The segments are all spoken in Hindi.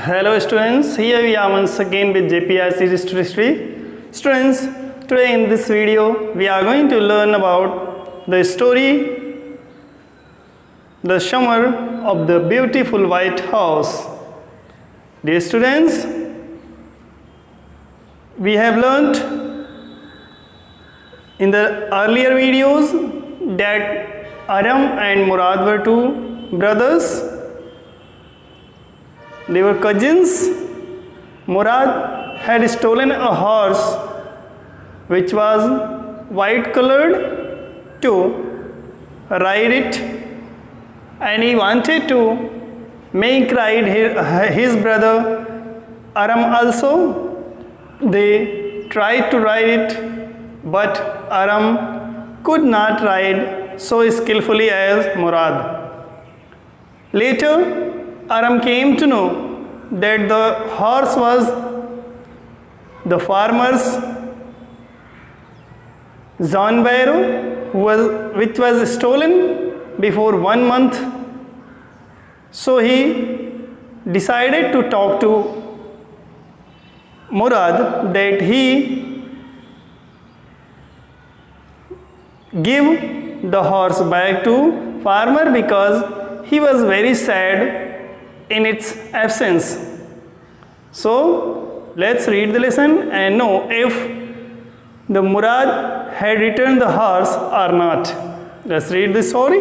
Hello students, here we are once again with JPIC History. Students, today in this video we are going to learn about the story, the summer of the beautiful White House. Dear students, we have learnt in the earlier videos that Aram and Murad were two brothers. They were cousins. Murad had stolen a horse which was white colored to ride it, and he wanted to make ride his brother Aram also. They tried to ride it, but Aram could not ride so skillfully as Murad. Later, Aram came to know that the horse was the farmer's Zanbarrow, which was stolen before 1 month. So he decided to talk to Murad that he give the horse back to farmer because he was very sad in its absence. So let's read the lesson and know if the Murad had returned the horse or not. Let's read the story.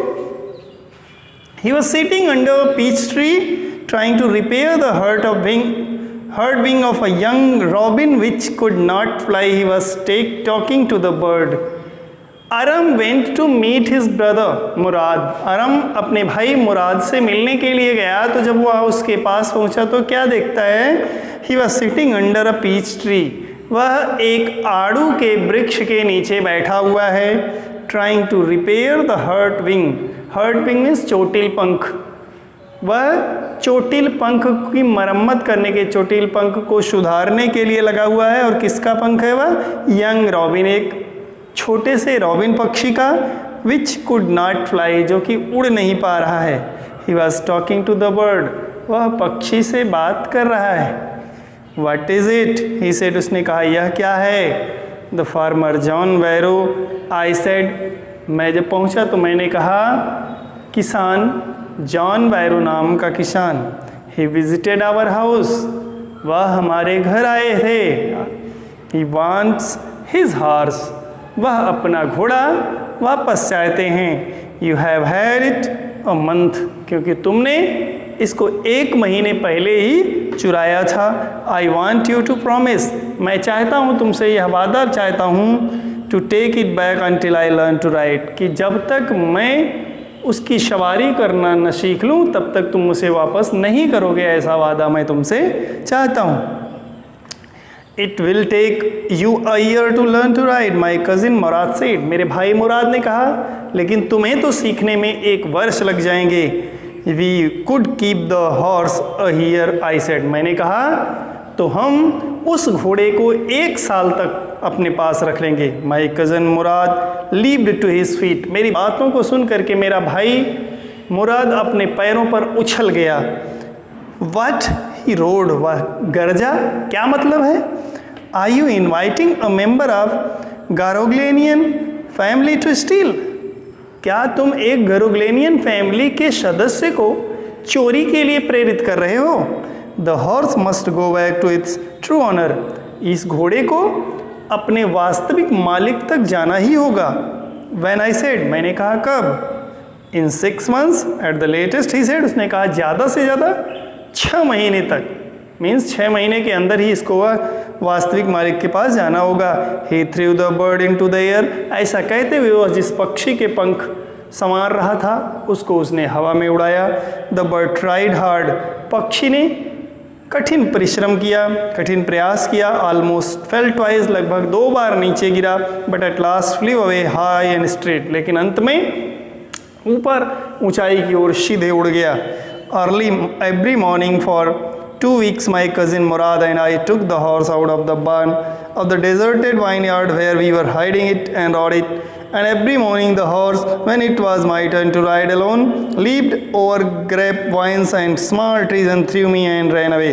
He was sitting under a peach tree trying to repair the hurt wing of a young robin which could not fly. He was talking to the bird. Aram went to meet his brother Murad. Aram अपने भाई मुराद से मिलने के लिए गया, तो जब वह उसके पास पहुंचा तो क्या देखता है? He was sitting under a peach tree. वह एक आड़ू के वृक्ष के नीचे बैठा हुआ है. Trying to repair the hurt wing. Hurt wing means चोटिल पंख. वह चोटिल पंख की मरम्मत करने के, चोटिल पंख को सुधारने के लिए लगा हुआ है. और किसका पंख है वह? यंग रॉबिन, एक छोटे से रॉबिन पक्षी का, विच कुड नॉट फ्लाई, जो कि उड़ नहीं पा रहा है. He was talking to the bird, वह पक्षी से बात कर रहा है. What is it? He said, उसने कहा यह क्या है? The farmer John Barrow, I said, मैं जब पहुंचा तो मैंने कहा किसान जॉन बैरो नाम का किसान. ही विजिटेड आवर हाउस, वह हमारे घर आए थे. ही वांट्स हिज हॉर्स, वह अपना घोड़ा वापस चाहते हैं. You have had it a month, क्योंकि तुमने इसको 1 महीने पहले ही चुराया था. I want you to promise, मैं चाहता हूँ तुमसे यह वादा चाहता हूँ, to take it back until I learn to ride, कि जब तक मैं उसकी सवारी करना न सीख लूँ तब तक तुम उसे वापस नहीं करोगे, ऐसा वादा मैं तुमसे चाहता हूँ. It will take you a year to learn to ride, my cousin Murad said. मेरे भाई मुराद ने कहा, लेकिन तुम्हें तो सीखने में 1 वर्ष लग जाएंगे. We could keep the horse a year, I said. मैंने कहा तो हम उस घोड़े को 1 साल तक अपने पास रख लेंगे. My cousin Murad leaped to his feet. मेरी बातों को सुन करके मेरा भाई मुराद अपने पैरों पर उछल गया. What he roared, वह गरजा. क्या मतलब है? Are you inviting a member of Garoglanian family to steal? क्या तुम एक गरोग्लेनियन फैमिली के सदस्य को चोरी के लिए प्रेरित कर रहे हो? The horse must go back to its true owner. इस घोड़े को अपने वास्तविक मालिक तक जाना ही होगा. When I said, मैंने कहा कब? In 6 months at the latest, he said. उसने कहा ज़्यादा से ज़्यादा 6 महीने तक, मीन्स 6 महीने के अंदर ही इसको वह वास्तविक मालिक के पास जाना होगा. He threw the bird into the air. ऐसा कहते हुए वह जिस पक्षी के पंख संवार रहा था उसको उसने हवा में उड़ाया. The bird tried hard. पक्षी ने कठिन परिश्रम किया, कठिन प्रयास किया. Almost fell twice, लगभग 2 बार नीचे गिरा. But at last flew away high and straight. लेकिन अंत में ऊपर ऊंचाई की ओर सीधे उड़ गया. Early every morning for 2 weeks my cousin Murad and I took the horse out of the barn of the deserted vineyard where we were hiding it and rode it and every morning the horse, when it was my turn to ride alone, leaped over grapevines and small trees and threw me and ran away.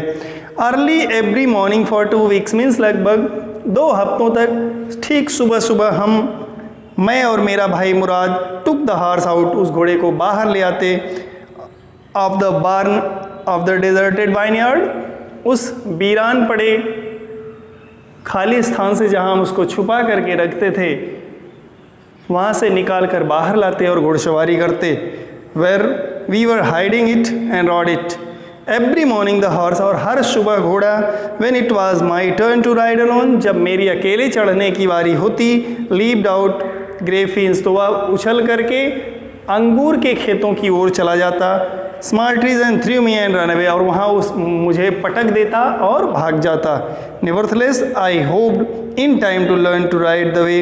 Early every morning for 2 weeks means लगभग 2 हफ्तों तक ठीक सुबह सुबह मैं और मेरा भाई मुराद took the horse out, उस घोड़े को बाहर ले आते of the barn of the deserted vineyard, उस वीरान पड़े खाली स्थान से जहाँ हम उसको छुपा करके रखते थे वहाँ से निकाल कर बाहर लाते और घुड़सवारी करते. Where we were hiding it and rode it. Every morning the horse, और हर सुबह घोड़ा, when it was my turn to ride alone, जब मेरी अकेले चढ़ने की बारी होती, leaped out grapevines, तो वह उछल करके अंगूर के खेतों की ओर चला जाता. Small trees and threw me and ran away, और वहाँ मुझे पटक देता और भाग जाता. Nevertheless, I hoped in time to learn to ride the way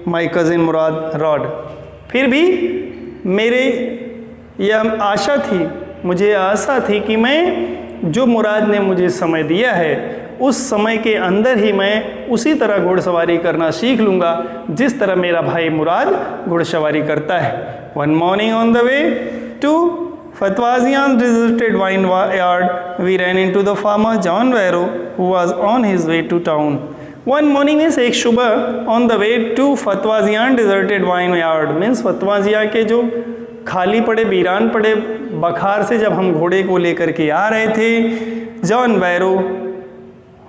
my cousin Murad rode. फिर भी मेरे यह आशा थी, मुझे आशा थी कि मैं जो मुराद ने मुझे समय दिया है उस समय के अंदर ही मैं उसी तरह घुड़सवारी करना सीख लूँगा जिस तरह मेरा भाई मुराद घुड़सवारी करता है. One morning on the way to Fatwazian's deserted vineyard, we ran into the farmer John Varro, who was on his way to town. One morning means एक सुबह on the way to Fatwazian deserted vineyard means फतवाजिया के जो खाली पड़े वीरान पड़े बखार से जब हम घोड़े को लेकर के आ रहे थे, John Barrow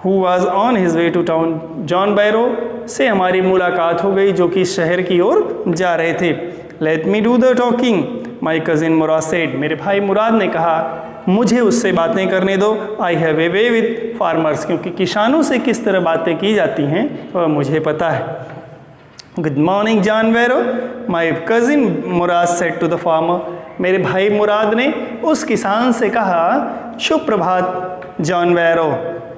who was on his way to town, John Barrow से हमारी मुलाकात हो गई जो कि शहर की ओर जा रहे थे. Let me do the talking, my cousin Murad said. मेरे भाई मुराद ने कहा मुझे उससे बातें करने दो. I have a way with farmers, क्योंकि किसानों से किस तरह बातें की जाती हैं वह मुझे पता है. Good morning John Varro, my cousin Murad said to the farmer. मेरे भाई मुराद ने उस किसान से कहा शुभ प्रभात John Barrow.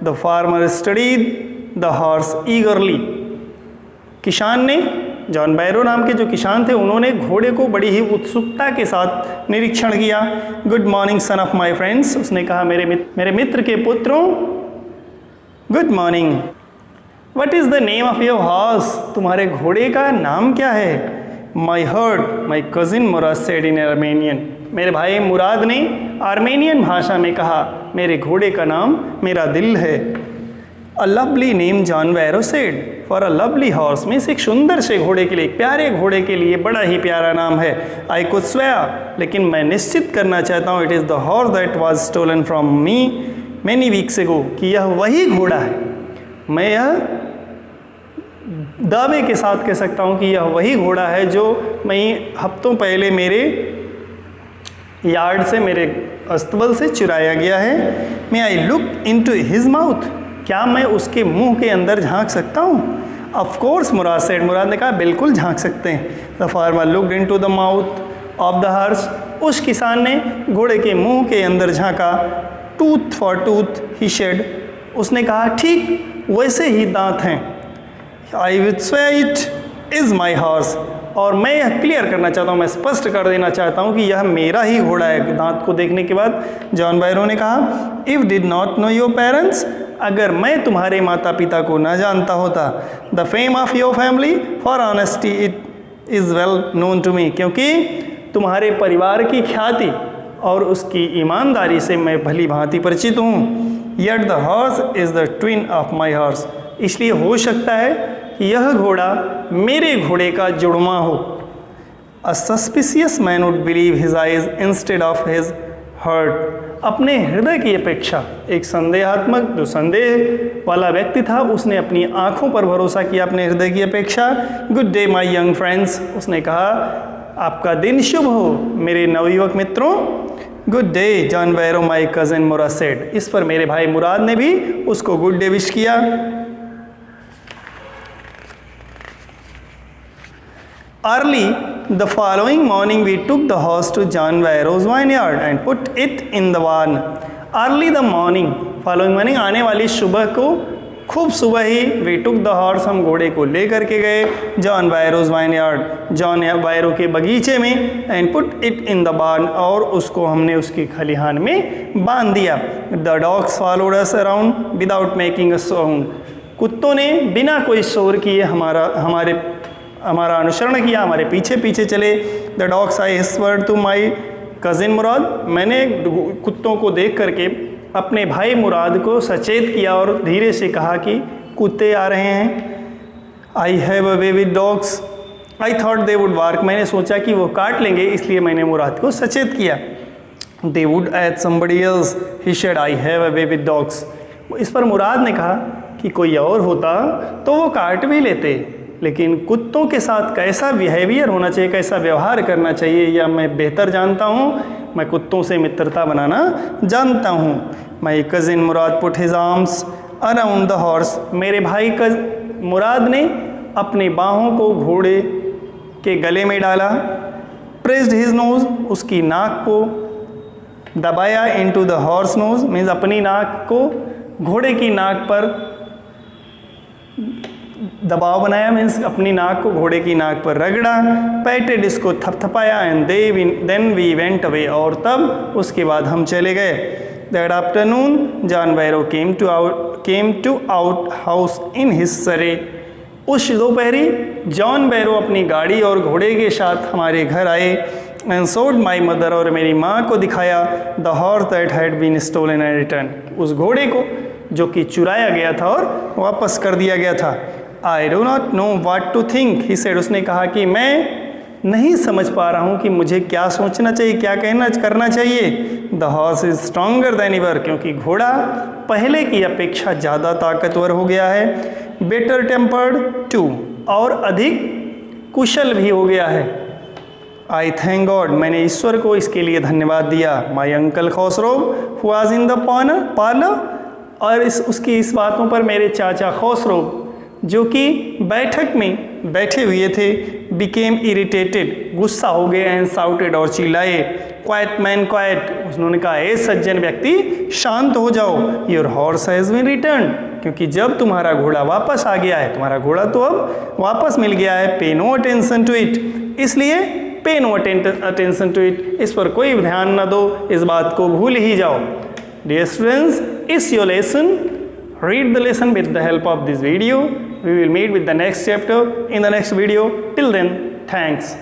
The farmer studied the horse eagerly. किसान ने, जॉन बैरो नाम के जो किसान थे, उन्होंने घोड़े को बड़ी ही उत्सुकता के साथ निरीक्षण किया. Good morning son of my friends, उसने कहा मेरे मित्र के पुत्रों. Good morning. What is the name of your horse, तुम्हारे घोड़े का नाम क्या है. माई hurt, my cousin Murad said in Armenian. मेरे भाई मुराद ने आर्मेनियन भाषा में कहा मेरे घोड़े का नाम मेरा दिल है. A lovely name John Vero said for a lovely horse means एक सुंदर से घोड़े के लिए, एक प्यारे घोड़े के लिए बड़ा ही प्यारा नाम है. आई कुड स्वेयर, लेकिन मैं निश्चित करना चाहता हूँ, it is the horse that was stolen from me many weeks ago, कि यह वही घोड़ा है. मैं यह दावे के साथ कह सकता हूँ कि यह वही घोड़ा है जो मैं हफ्तों पहले मेरे यार्ड से, मेरे अस्तबल से चुराया गया है. May I look into his mouth, क्या मैं उसके मुंह के अंदर झांक सकता हूँ. Of course Murad said, Murad ने कहा बिल्कुल झांक सकते हैं. The farmer looked into the mouth of the horse, उस किसान ने घोड़े के मुंह के अंदर झांका. Tooth for tooth he said, उसने कहा ठीक वैसे ही दांत हैं. I will swear it is my horse, और मैं यह क्लियर करना चाहता हूँ, मैं स्पष्ट कर देना चाहता हूँ कि यह मेरा ही घोड़ा है. दांत को देखने के बाद जॉन बैरो ने कहा if did not know your parents, अगर मैं तुम्हारे माता पिता को न जानता होता, the fame of your family for honesty it is well known to me, क्योंकि तुम्हारे परिवार की ख्याति और उसकी ईमानदारी से मैं भली भांति परिचित हूँ. Yet the horse is the twin of my horse, इसलिए हो सकता है कि यह घोड़ा मेरे घोड़े का जुड़वा हो. A suspicious man would believe his eyes instead of his heart, अपने हृदय की अपेक्षा एक संदेहात्मक, जो संदेह वाला व्यक्ति था, उसने अपनी आंखों पर भरोसा किया अपने हृदय की अपेक्षा. Good day my young friends, उसने कहा आपका दिन शुभ हो मेरे नवयुवक मित्रों. Good day John Vero my cousin Murad said, इस पर मेरे भाई मुराद ने भी उसको गुड डे विश किया. Early the following morning we took the horse to John Varro's vineyard and put it in the barn. Early the morning, following morning आने वाली सुबह को, खूब सुबह ही we took the horse, हम घोड़े को ले करके गए John Varro's vineyard, जॉन वायरो के बगीचे में, and put it in the barn, और उसको हमने उसकी खलिहान में बांध दिया. The dogs followed us around without making a sound. कुत्तों ने बिना कोई शोर किए हमारे हमारा अनुसरण किया, हमारे पीछे पीछे चले। The dogs I whispered to my cousin Murad, मैंने कुत्तों को देख करके अपने भाई मुराद को सचेत किया और धीरे से कहा कि कुत्ते आ रहे हैं। I have a way with dogs, I thought they would bark, मैंने सोचा कि वो काट लेंगे, इसलिए मैंने मुराद को सचेत किया। They would at somebody else, he said I have a way with dogs. इस पर मुराद ने कहा कि कोई और होता तो वो काट भी लेते, लेकिन कुत्तों के साथ कैसा बिहेवियर होना चाहिए, कैसा व्यवहार करना चाहिए, या मैं बेहतर जानता हूँ, मैं कुत्तों से मित्रता बनाना जानता हूँ। My cousin Murad put his arms around the horse, मेरे भाई का मुराद ने अपनी बाहों को घोड़े के गले में डाला। प्रेस्ड हिज नोज, उसकी नाक को दबाया। Into the horse nose means अपनी नाक को घोड़े की नाक पर दबाव बनाया, मीन्स अपनी नाक को घोड़े की नाक पर रगड़ा। पैटेड, इसको थपथपाया। And then we went away, और तब उसके बाद हम चले गए। That afternoon John Barrow came to our house in his surrey, उस दोपहरी जॉन बैरो अपनी गाड़ी और घोड़े के साथ हमारे घर आए। एंड सोड माई मदर, और मेरी माँ को दिखाया the horse that had been stolen and return, उस घोड़े को जो कि चुराया गया था और वापस कर दिया गया था। I do not know what to think, he said, उसने कहा कि मैं नहीं समझ पा रहा हूँ कि मुझे क्या सोचना चाहिए, क्या करना चाहिए। The horse is stronger than ever, क्योंकि घोड़ा पहले की अपेक्षा ज़्यादा ताकतवर हो गया है। बेटर टेम्पर्ड टू, और अधिक कुशल भी हो गया है। आई थैंक गॉड, मैंने ईश्वर को इसके लिए धन्यवाद दिया। My uncle Khosrove who was in the parlour, और उसकी इस बातों पर मेरे चाचा खौसरो जो कि बैठक में बैठे हुए थे, बिकेम इरिटेटेड, गुस्सा हो गए। एंड साउटेड, और चिल्लाए। क्वाइट मैन क्वाइट, उन्होंने कहा ए सज्जन व्यक्ति शांत हो जाओ। Your horse has been return, क्योंकि जब तुम्हारा घोड़ा वापस आ गया है, तुम्हारा घोड़ा तो अब वापस मिल गया है। पे नो अटेंशन टू इट, इसलिए पे नो अटेंशन टू इट, इस पर कोई ध्यान न दो, इस बात को भूल ही जाओ। Dear students, is your lesson. Read the lesson with the help of this video. We will meet with the next chapter in the next video. Till then, thanks.